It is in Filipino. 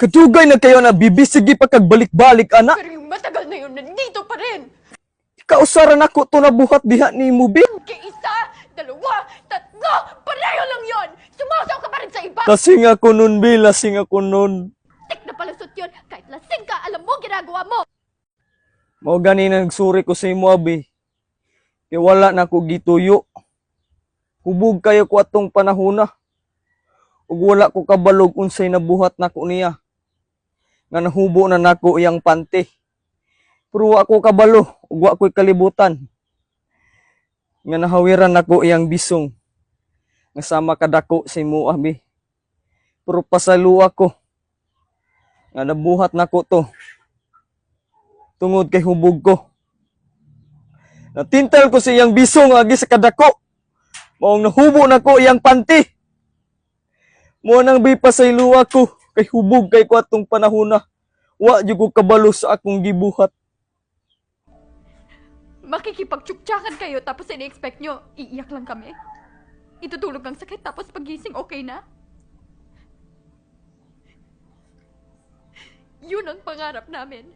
Kadugay na kayo na bibisigi pa kagbalik-balik, anak. Pero yung matagal na yun, nandito pa rin. Kausaran ako to na buhat diha ni mo, bi. Kay isa, dalawa, tatlo, pareho lang yon. Sumasaw ka pa rin sa iba. Lasing ako nun, bi. Lasing ako nun. Tik na palusot yun. Kahit lasing ka, alam mo, ginagawa mo. Mao gani nagsuri ko sa imo, abi. Kaya wala na ko gituyo. Hubog kayo ko atong panahona. Ug wala ko kabalog unsay nabuhat nako niya. Nga nahubo na nako iyang pante. Pero wa ko kabalo, ug wa ko'y kalibutan. Nga nahawiran nako iyang bisong. Nga sama kadako sa imo, abi. Pero pasaluwa ko. Nga nabuhat nako to. Tungod kay hubog ko. Natintal ko sa iyang bisong agi sa kadako. Maong nahubo nako iyang panty. Mo nang bipasayluwa ko kay hubog kay ko atong panahona. Wa jud ko kabalo sa akong gibuhat. Makikipagtsuktsakan kayo tapos ini-expect nyo, iiyak lang kami. Itutulog ang sakit tapos pagising okay na. Yun ang pangarap namin.